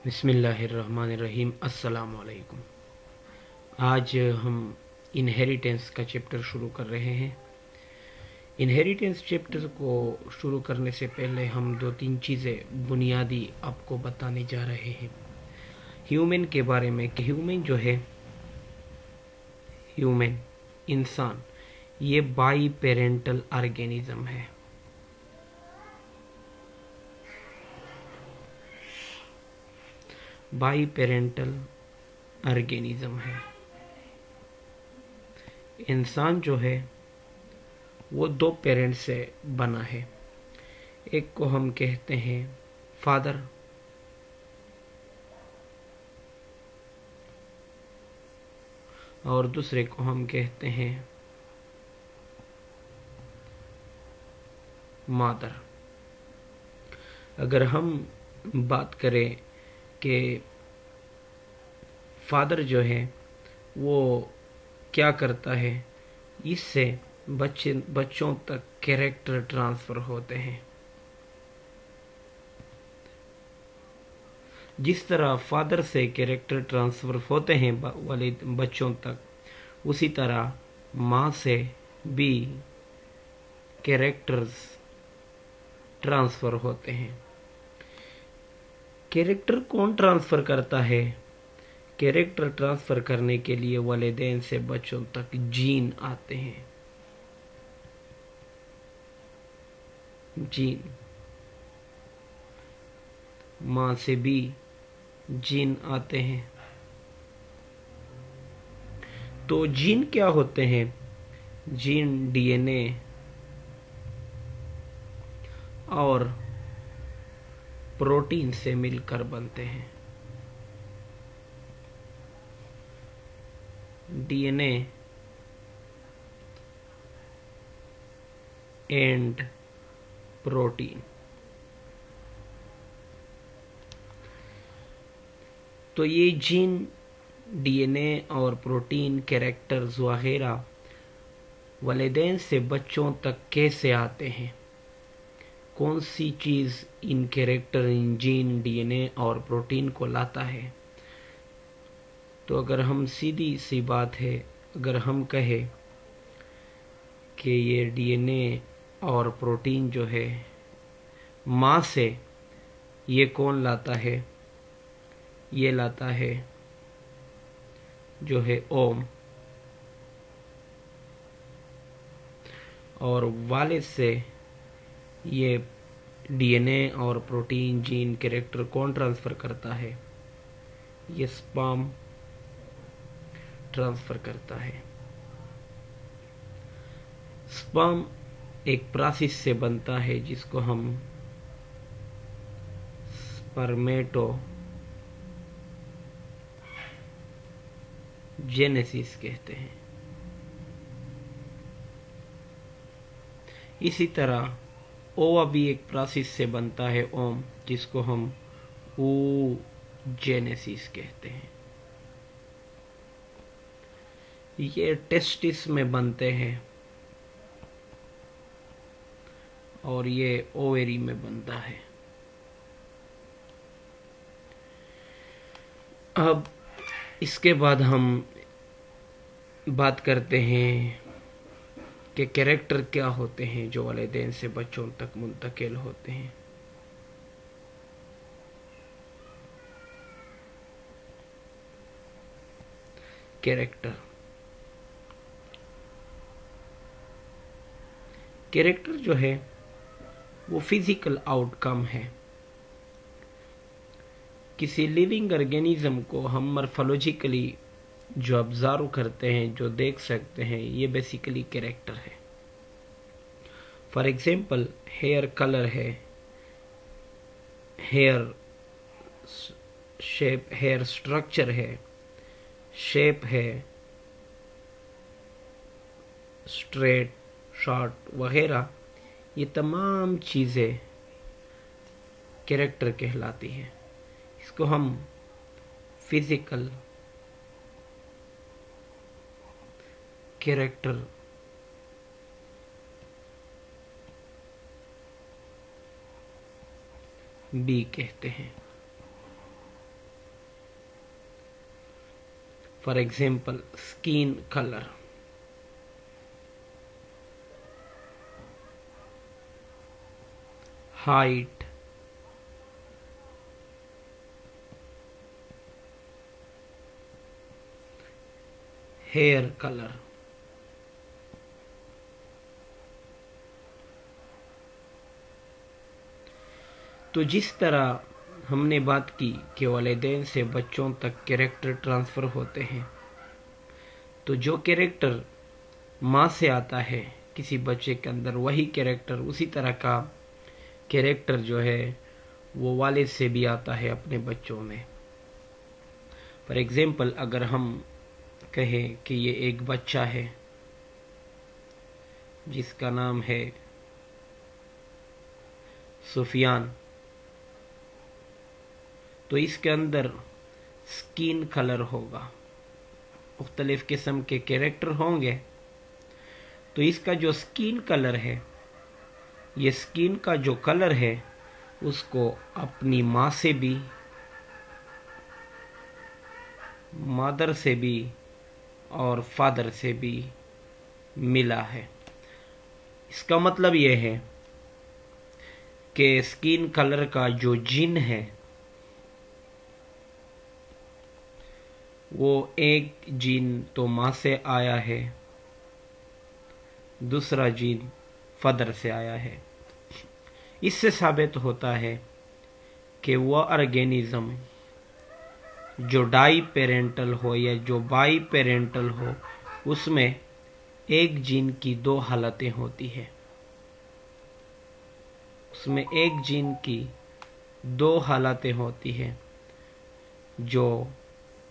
बिस्मिल्लाहिर्रहमानिर्रहीम। अस्सलाम वालेकुम। आज हम इनहेरिटेंस का चैप्टर शुरू कर रहे हैं। इनहेरिटेंस चैप्टर को शुरू करने से पहले हम दो तीन चीज़ें बुनियादी आपको बताने जा रहे हैं ह्यूमन के बारे में कि ह्यूमन जो है, ह्यूमन इंसान, ये बाई पेरेंटल ऑर्गेनिज्म है। बाई पेरेंटल ऑर्गेनिज्म है। इंसान जो है वो दो पेरेंट्स से बना है। एक को हम कहते हैं फादर और दूसरे को हम कहते हैं मादर। अगर हम बात करें कि फादर जो है वो क्या करता है, इससे बच्चों तक कैरेक्टर ट्रांसफर होते हैं। जिस तरह फादर से कैरेक्टर ट्रांसफर होते हैं वाले बच्चों तक, उसी तरह माँ से भी कैरेक्टर्स ट्रांसफर होते हैं। कैरेक्टर कौन ट्रांसफर करता है? कैरेक्टर ट्रांसफर करने के लिए वालिदैन से बच्चों तक जीन आते हैं। जीन, माँ से भी जीन आते हैं। तो जीन क्या होते हैं? जीन डीएनए और प्रोटीन से मिलकर बनते हैं। DNA and protein. तो ये जीन, डीएनए और प्रोटीन, कैरेक्टर्स वगैरह वालिदैन से बच्चों तक कैसे आते हैं? कौन सी चीज इन कैरेक्टर, इन जीन, डीएनए और प्रोटीन को लाता है? तो अगर हम सीधी सी बात है, अगर हम कहें कि ये डीएनए और प्रोटीन जो है माँ से, ये कौन लाता है? ये लाता है जो है ओम, और वालिद से ये डीएनए और प्रोटीन, जीन, कैरेक्टर कौन ट्रांसफर करता है? ये स्पर्म ट्रांसफर करता है। स्पर्म एक प्रोसेस से बनता है जिसको हम स्पर्मेटोजेनेसिस कहते हैं। इसी तरह ओवा भी एक प्रोसेस से बनता है, ओम, जिसको हम oogenesis कहते हैं। ये टेस्टिस में बनते हैं और ये ओवेरी में बनता है। अब इसके बाद हम बात करते हैं कि कैरेक्टर क्या होते हैं जो वालिदैन से बच्चों तक मुंतकिल होते हैं। कैरेक्टर जो है वो फिजिकल आउटकम है। किसी लिविंग ऑर्गेनिज्म को हम मॉर्फोलॉजिकली जो ऑब्जर्व करते हैं, जो देख सकते हैं, ये बेसिकली कैरेक्टर है। फॉर एग्जाम्पल, हेयर कलर है, हेयर शेप, हेयर स्ट्रक्चर है, शेप है, स्ट्रेट, शॉर्ट वगैरह, ये तमाम चीजें कैरेक्टर कहलाती हैं। इसको हम फिजिकल कैरेक्टर भी कहते हैं। For example skin colour, height, hair colour, तो जिस तरह हमने बात की कि वालिदैन से बच्चों तक कैरेक्टर ट्रांसफर होते हैं, तो जो कैरेक्टर माँ से आता है किसी बच्चे के अंदर, वही कैरेक्टर, उसी तरह का कैरेक्टर जो है वो वालिद से भी आता है अपने बच्चों में। फॉर एग्जाम्पल अगर हम कहें कि ये एक बच्चा है जिसका नाम है सुफियान, तो इसके अंदर स्किन कलर होगा, मुख्तलिफ किस्म के कैरेक्टर होंगे। तो इसका जो स्किन कलर है, ये स्किन का जो कलर है उसको अपनी माँ से भी, मदर से भी और फादर से भी मिला है। इसका मतलब यह है कि स्किन कलर का जो जीन है वो एक जीन तो माँ से आया है, दूसरा जीन फादर से आया है। इससे साबित होता है कि वह ऑर्गेनिज्म जो डाई पेरेंटल हो या जो बाई पेरेंटल हो, उसमें एक जीन की दो हालतें होती है। उसमें एक जीन की दो हालतें होती है, जो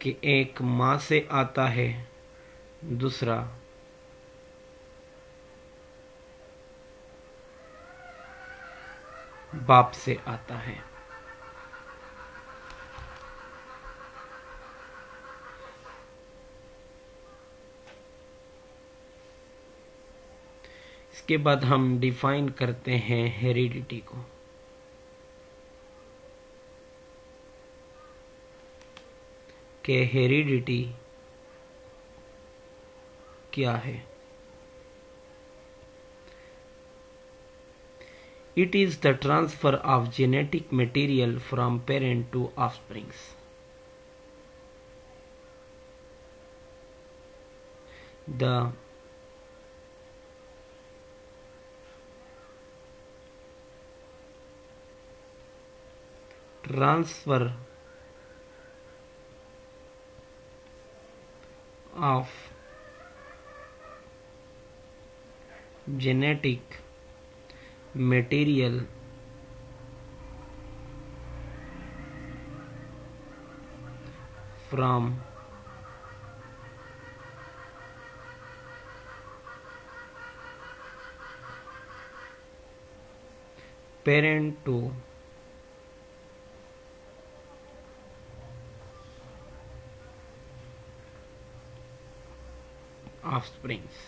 कि एक माँ से आता है, दूसरा बाप से आता है। इसके बाद हम डिफाइन करते हैं हेरिडिटी को। कि हेरिडिटी क्या है? It is the transfer of genetic material from parent to offsprings. The transfer of genetic material from parent to offsprings.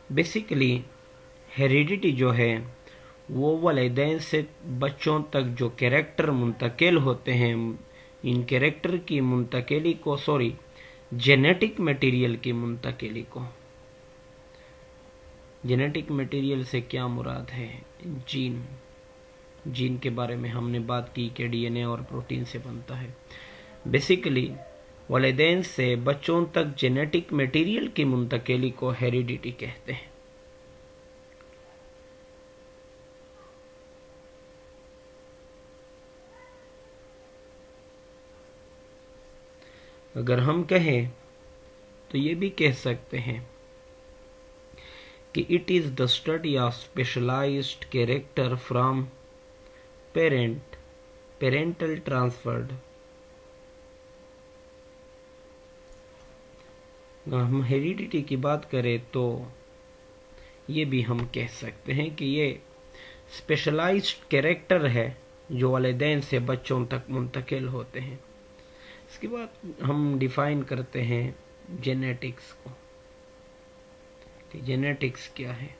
Basically heredity जो है वो वालिदैन से बच्चों तक जो कैरेक्टर मुंतकिल होते हैं, इन कैरेक्टर की मुंतकिली को, जेनेटिक मटेरियल की मुंतकिली को, जेनेटिक मटेरियल से क्या मुराद है? जीन। जीन के बारे में हमने बात की कि डीएनए और प्रोटीन से बनता है। बेसिकली वालिदैन से बच्चों तक जेनेटिक मटेरियल की मुंतकिली को हेरिडिटी कहते हैं। अगर हम कहें तो ये भी कह सकते हैं कि it is the study of specialized character from parental transferred. हम हेरिडिटी की बात करें तो ये भी हम कह सकते हैं कि ये स्पेशलाइज्ड कैरेक्टर है जो वालिदैन से बच्चों तक मुंतकिल होते हैं। इसके बाद हम डिफाइन करते हैं जेनेटिक्स को। कि जेनेटिक्स क्या है।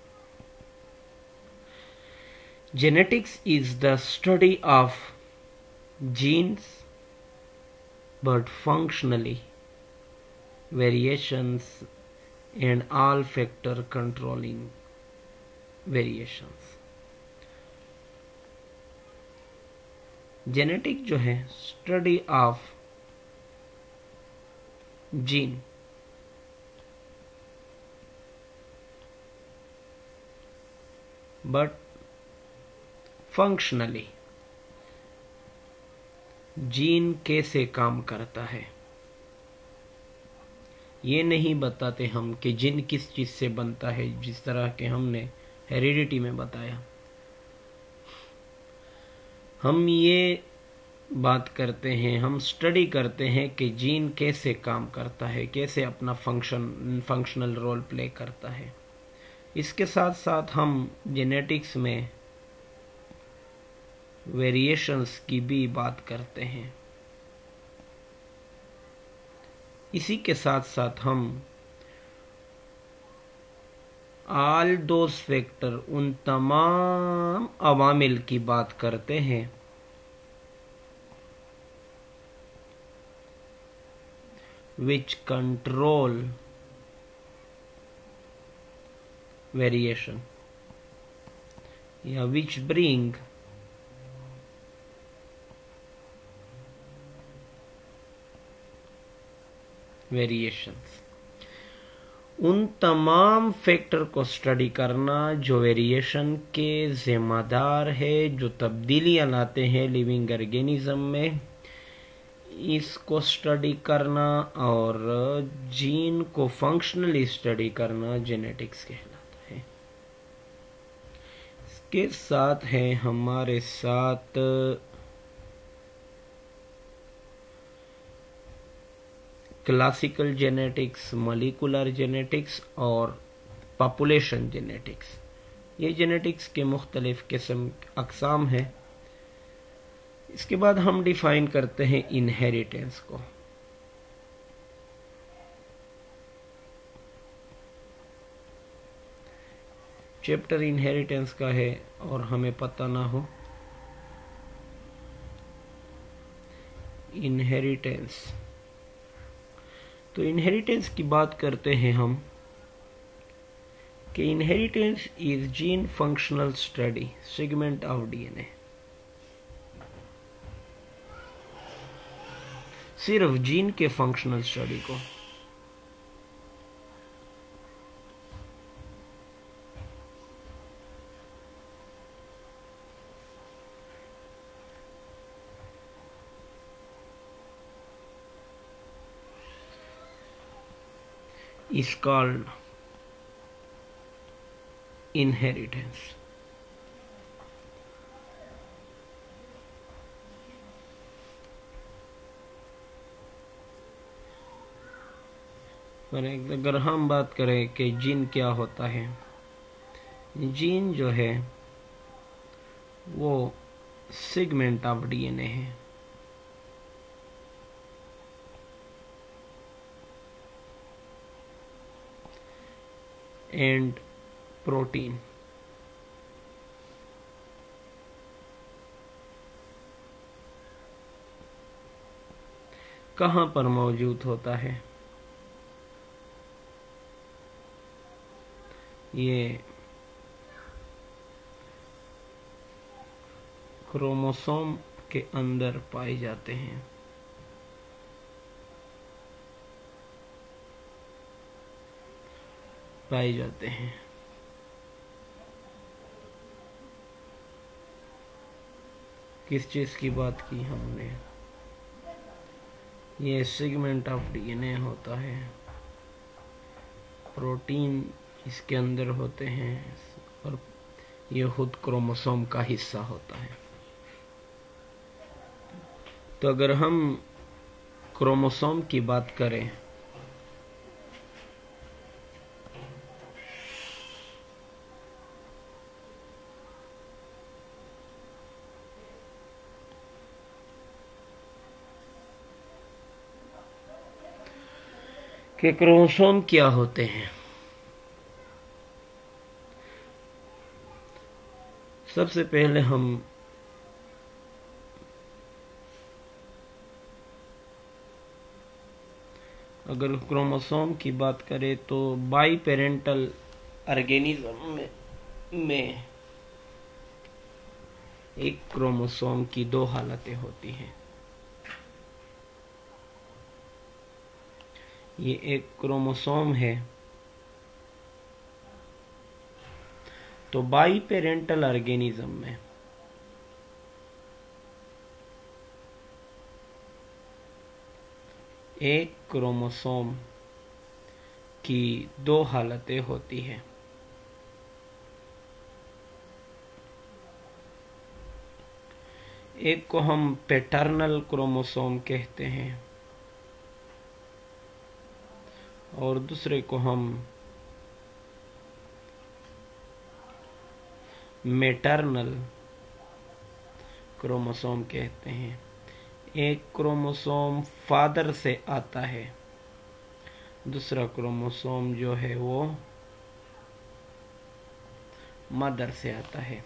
Genetics is the study of genes but functionally variations and all factor controlling variations। Genetic जो है study of gene but functionally gene कैसे काम करता है ये नहीं बताते हम कि जीन किस चीज से बनता है, जिस तरह के हमने हेरिडिटी में बताया। हम ये बात करते हैं, हम स्टडी करते हैं कि जीन कैसे काम करता है, कैसे अपना फंक्शनल रोल प्ले करता है। इसके साथ साथ हम जेनेटिक्स में वेरिएशंस की भी बात करते हैं। इसी के साथ साथ हम ऑल दोज फैक्टर, उन तमाम अवामिल की बात करते हैं which control variation या which bring वेरिएशंस। उन तमाम फैक्टर को स्टडी करना जो वेरिएशन के जिम्मेदार है, जो तब्दीलियां लाते हैं लिविंग ऑर्गेनिज्म में, इसको स्टडी करना और जीन को फंक्शनली स्टडी करना जेनेटिक्स कहलाता है। इसके साथ है हमारे साथ क्लासिकल जेनेटिक्स, मॉलिक्यूलर जेनेटिक्स और पॉपुलेशन जेनेटिक्स। ये जेनेटिक्स के मुख्तलिफ किस्म अक़साम है। इसके बाद हम डिफाइन करते हैं इनहेरिटेंस को। चैप्टर इनहेरिटेंस का है और हमें पता ना हो, इनहेरिटेंस, तो इनहेरिटेंस की बात करते हैं हम कि inheritance is gene functional study segment of DNA. सिर्फ जीन के फंक्शनल स्टडी को is called inheritance। पर अगर हम बात करें कि जीन क्या होता है, जीन जो है वो सेगमेंट ऑफ डीएनए है। एंड प्रोटीन कहाँ पर मौजूद होता है? ये क्रोमोसोम के अंदर पाए जाते हैं। किस चीज की बात की हमने? ये सेगमेंट ऑफ डीएनए होता है, प्रोटीन इसके अंदर होते हैं और ये खुद क्रोमोसोम का हिस्सा होता है। तो अगर हम क्रोमोसोम की बात करें कि क्रोमोसोम क्या होते हैं, सबसे पहले हम अगर क्रोमोसोम की बात करें तो बाई पेरेंटल ऑर्गेनिज्म में एक क्रोमोसोम की दो हालतें होती हैं। ये एक क्रोमोसोम है, तो बाई पेरेंटल ऑर्गेनिज्म में एक क्रोमोसोम की दो हालतें होती हैं। एक को हम पैटर्नल क्रोमोसोम कहते हैं और दूसरे को हम मैटरनल क्रोमोसोम कहते हैं। एक क्रोमोसोम फादर से आता है, दूसरा क्रोमोसोम जो है वो मदर से आता है।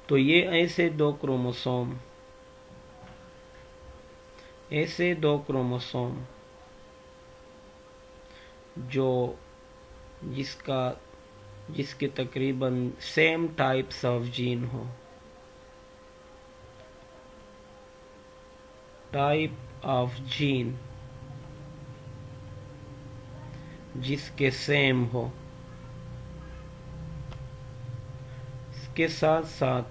तो ये ऐसे दो क्रोमोसोम जो जिसके तकरीबन सेम टाइप्स ऑफ जीन हो, टाइप ऑफ जीन जिसके सेम हो, इसके साथ साथ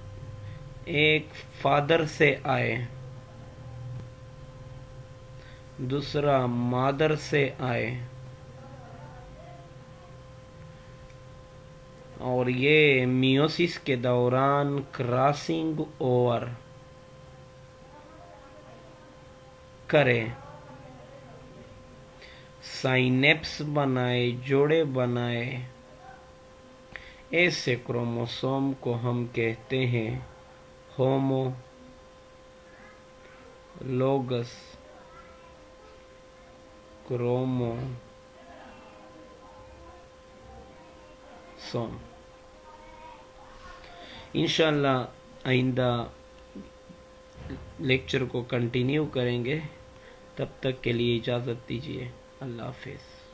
एक फादर से आए, दूसरा मदर से आए, और ये मियोसिस के दौरान क्रॉसिंग ओवर करें, साइनेप्स बनाए, जोड़े बनाए, ऐसे क्रोमोसोम को हम कहते हैं होमोलोगस क्रोमोसोम। इंशाल्लाह आइंदा लेक्चर को कंटिन्यू करेंगे। तब तक के लिए इजाज़त दीजिए। अल्लाह हाफिज़।